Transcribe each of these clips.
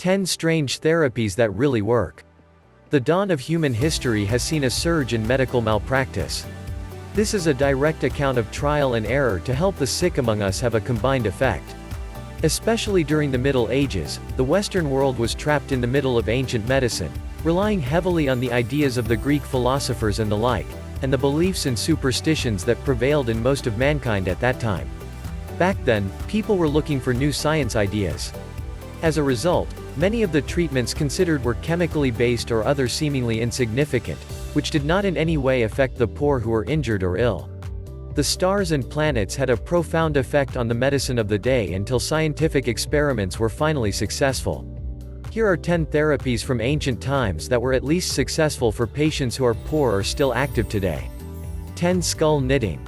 10 strange therapies that really work. The dawn of human history has seen a surge in medical malpractice. This is a direct account of trial and error to help the sick among us have a combined effect. Especially during the Middle Ages, the Western world was trapped in the middle of ancient medicine, relying heavily on the ideas of the Greek philosophers and the like, and the beliefs and superstitions that prevailed in most of mankind at that time. Back then, people were looking for new science ideas. As a result, many of the treatments considered were chemically based or other seemingly insignificant, which did not in any way affect the poor who were injured or ill. The stars and planets had a profound effect on the medicine of the day until scientific experiments were finally successful. Here are 10 therapies from ancient times that were at least successful for patients who are poor or still active today. 10 Skull knitting.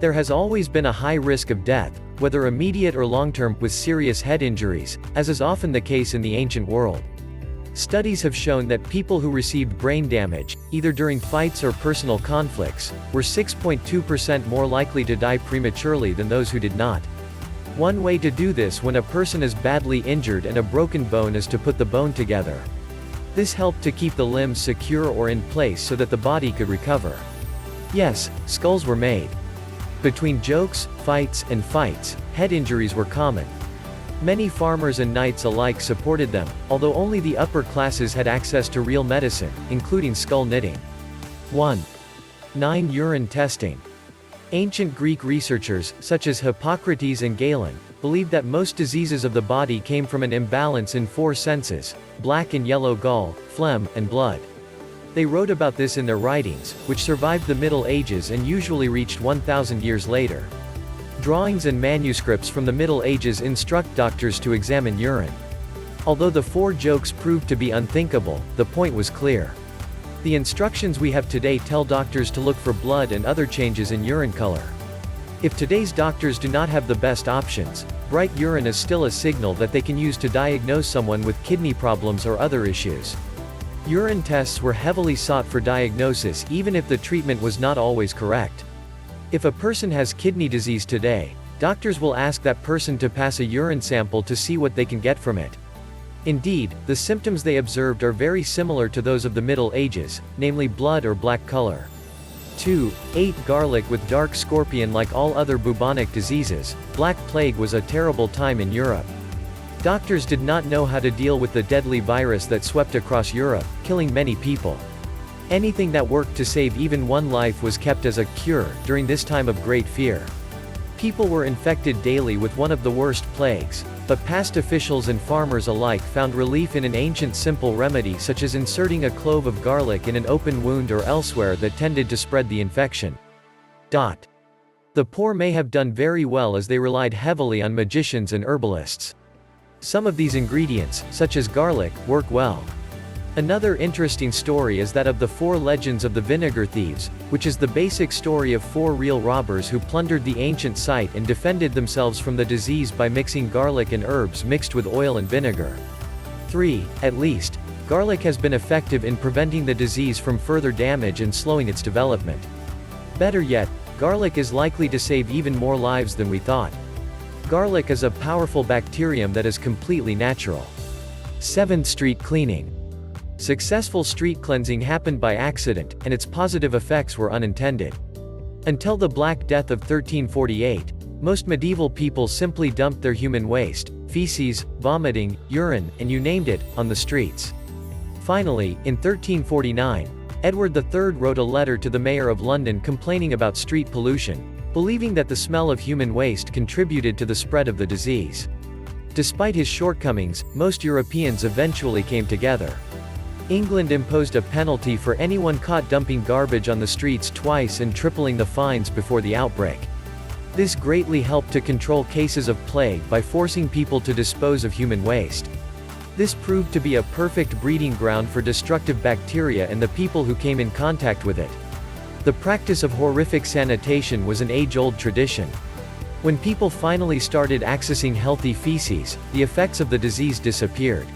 There has always been a high risk of death, whether immediate or long-term, with serious head injuries, as is often the case in the ancient world. Studies have shown that people who received brain damage, either during fights or personal conflicts, were 6.2% more likely to die prematurely than those who did not. One way to do this when a person is badly injured and a broken bone is to put the bone together. This helped to keep the limbs secure or in place so that the body could recover. Yes, skulls were made. Between jokes, fights, head injuries were common. Many farmers and knights alike supported them, although only the upper classes had access to real medicine, including skull knitting. 1. 9. Urine testing. Ancient Greek researchers, such as Hippocrates and Galen, believed that most diseases of the body came from an imbalance in 4 senses: black and yellow gall, phlegm, and blood. They wrote about this in their writings, which survived the Middle Ages and usually reached 1,000 years later. Drawings and manuscripts from the Middle Ages instruct doctors to examine urine. Although the 4 jokes proved to be unthinkable, the point was clear. The instructions we have today tell doctors to look for blood and other changes in urine color. If today's doctors do not have the best options, bright urine is still a signal that they can use to diagnose someone with kidney problems or other issues. Urine tests were heavily sought for diagnosis even if the treatment was not always correct. If a person has kidney disease today, doctors will ask that person to pass a urine sample to see what they can get from it. Indeed, the symptoms they observed are very similar to those of the Middle Ages, namely blood or black color. 2. 8. Garlic with dark scorpion. Like all other bubonic diseases, Black Plague was a terrible time in Europe. Doctors did not know how to deal with the deadly virus that swept across Europe, killing many people. Anything that worked to save even one life was kept as a cure during this time of great fear. People were infected daily with one of the worst plagues, but past officials and farmers alike found relief in an ancient simple remedy such as inserting a clove of garlic in an open wound or elsewhere that tended to spread the infection. The poor may have done very well as they relied heavily on magicians and herbalists. Some of these ingredients, such as garlic, work well. Another interesting story is that of the 4 legends of the vinegar thieves, which is the basic story of 4 real robbers who plundered the ancient site and defended themselves from the disease by mixing garlic and herbs mixed with oil and vinegar. 3. At least, garlic has been effective in preventing the disease from further damage and slowing its development. Better yet, garlic is likely to save even more lives than we thought. Garlic is a powerful bacterium that is completely natural. 7. Street cleaning. Successful street cleansing happened by accident, and its positive effects were unintended. Until the Black Death of 1348, most medieval people simply dumped their human waste, feces, vomiting, urine, and you named it, on the streets. Finally, in 1349, Edward III wrote a letter to the mayor of London complaining about street pollution, believing that the smell of human waste contributed to the spread of the disease. Despite his shortcomings, most Europeans eventually came together. England imposed a penalty for anyone caught dumping garbage on the streets twice and tripling the fines before the outbreak. This greatly helped to control cases of plague by forcing people to dispose of human waste. This proved to be a perfect breeding ground for destructive bacteria and the people who came in contact with it. The practice of horrific sanitation was an age-old tradition. When people finally started accessing healthy feces, the effects of the disease disappeared.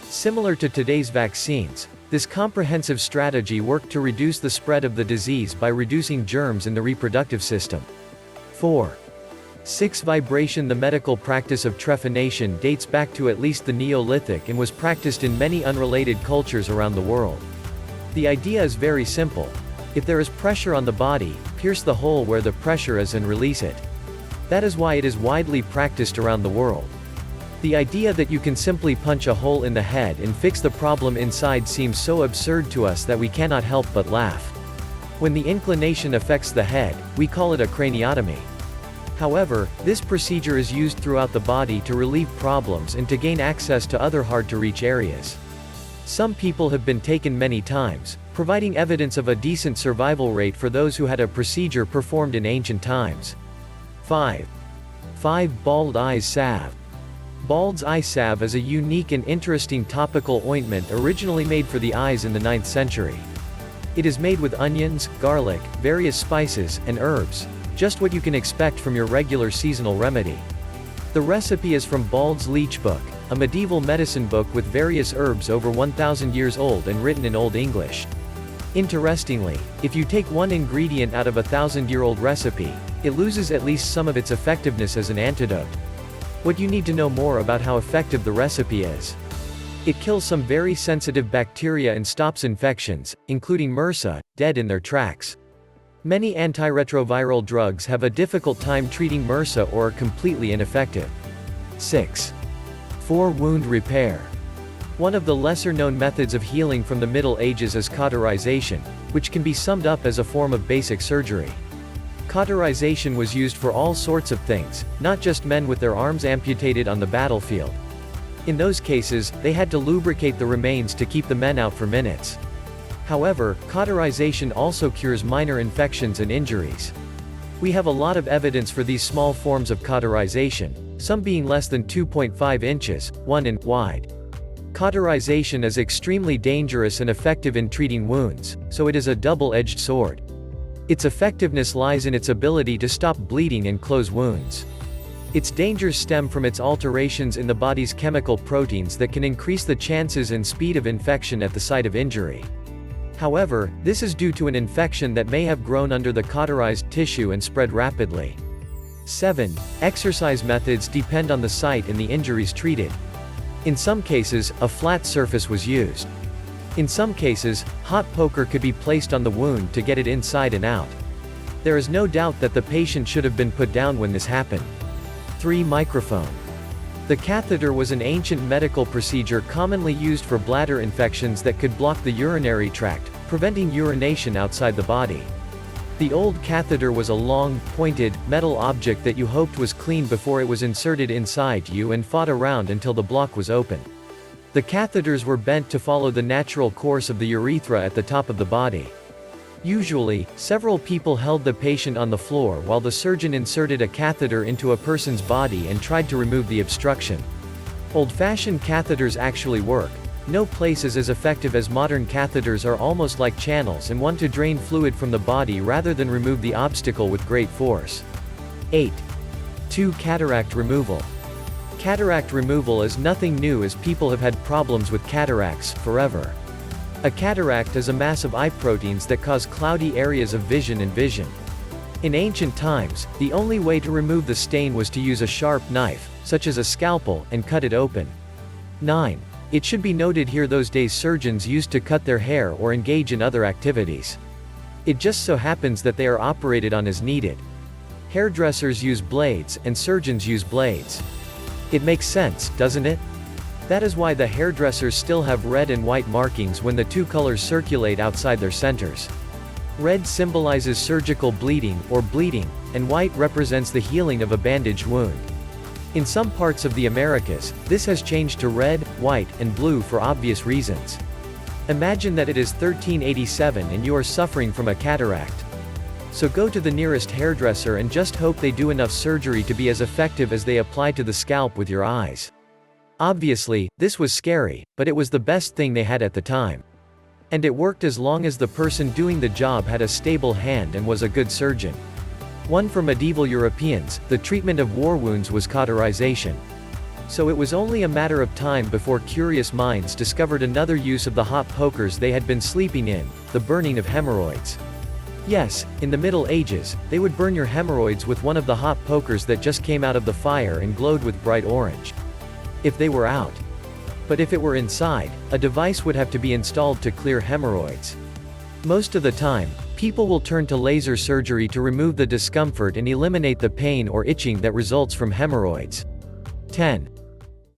Similar to today's vaccines, this comprehensive strategy worked to reduce the spread of the disease by reducing germs in the reproductive system. 4. 6. Vibration. The medical practice of trephination dates back to at least the Neolithic and was practiced in many unrelated cultures around the world. The idea is very simple. If there is pressure on the body, pierce the hole where the pressure is and release it. That is why it is widely practiced around the world. The idea that you can simply punch a hole in the head and fix the problem inside seems so absurd to us that we cannot help but laugh. When the inclination affects the head, we call it a craniotomy. However, this procedure is used throughout the body to relieve problems and to gain access to other hard-to-reach areas. Some people have been taken many times, providing evidence of a decent survival rate for those who had a procedure performed in ancient times. 5. Bald eyes salve. Bald's eye salve is a unique and interesting topical ointment originally made for the eyes in the 9th century. It is made with onions, garlic, various spices, and herbs. Just what you can expect from your regular seasonal remedy. The recipe is from Bald's Leech Book, a medieval medicine book with various herbs over 1,000 years old and written in Old English. Interestingly, if you take one ingredient out of a 1,000-year-old recipe, it loses at least some of its effectiveness as an antidote. What you need to know more about how effective the recipe is. It kills some very sensitive bacteria and stops infections, including MRSA, dead in their tracks. Many antiretroviral drugs have a difficult time treating MRSA or are completely ineffective. 6. Wound repair. One of the lesser-known methods of healing from the Middle Ages is cauterization, which can be summed up as a form of basic surgery. Cauterization was used for all sorts of things, not just men with their arms amputated on the battlefield. In those cases, they had to lubricate the remains to keep the men out for minutes. However, cauterization also cures minor infections and injuries. We have a lot of evidence for these small forms of cauterization, some being less than 2.5 inches, 1 in wide. Cauterization is extremely dangerous and effective in treating wounds, so it is a double-edged sword. Its effectiveness lies in its ability to stop bleeding and close wounds. Its dangers stem from its alterations in the body's chemical proteins that can increase the chances and speed of infection at the site of injury. However, this is due to an infection that may have grown under the cauterized tissue and spread rapidly. 7. Exercise methods depend on the site and the injuries treated. In some cases, a flat surface was used. In some cases, hot poker could be placed on the wound to get it inside and out. There is no doubt that the patient should have been put down when this happened. 3. Microphone. The catheter was an ancient medical procedure commonly used for bladder infections that could block the urinary tract, preventing urination outside the body. The old catheter was a long, pointed, metal object that you hoped was clean before it was inserted inside you and fought around until the block was open. The catheters were bent to follow the natural course of the urethra at the top of the body. Usually, several people held the patient on the floor while the surgeon inserted a catheter into a person's body and tried to remove the obstruction. Old-fashioned catheters actually work. No place is as effective as modern catheters are almost like channels and want to drain fluid from the body rather than remove the obstacle with great force. 8. Cataract removal. Cataract removal is nothing new as people have had problems with cataracts forever. A cataract is a mass of eye proteins that cause cloudy areas of vision and vision. In ancient times, the only way to remove the stain was to use a sharp knife, such as a scalpel, and cut it open. 9. It should be noted here those days surgeons used to cut their hair or engage in other activities. It just so happens that they are operated on as needed. Hairdressers use blades, and surgeons use blades. It makes sense, doesn't it? That is why the hairdressers still have red and white markings when the two colors circulate outside their centers. Red symbolizes surgical bleeding, or bleeding, and white represents the healing of a bandaged wound. In some parts of the Americas, this has changed to red, white, and blue for obvious reasons. Imagine that it is 1387 and you are suffering from a cataract. So go to the nearest hairdresser and just hope they do enough surgery to be as effective as they apply to the scalp with your eyes. Obviously, this was scary, but it was the best thing they had at the time. And it worked as long as the person doing the job had a stable hand and was a good surgeon. One for medieval Europeans, the treatment of war wounds was cauterization. So it was only a matter of time before curious minds discovered another use of the hot pokers they had been sleeping in, the burning of hemorrhoids. Yes, in the Middle Ages, they would burn your hemorrhoids with one of the hot pokers that just came out of the fire and glowed with bright orange. If they were out. But if it were inside, a device would have to be installed to clear hemorrhoids. Most of the time, people will turn to laser surgery to remove the discomfort and eliminate the pain or itching that results from hemorrhoids. 10.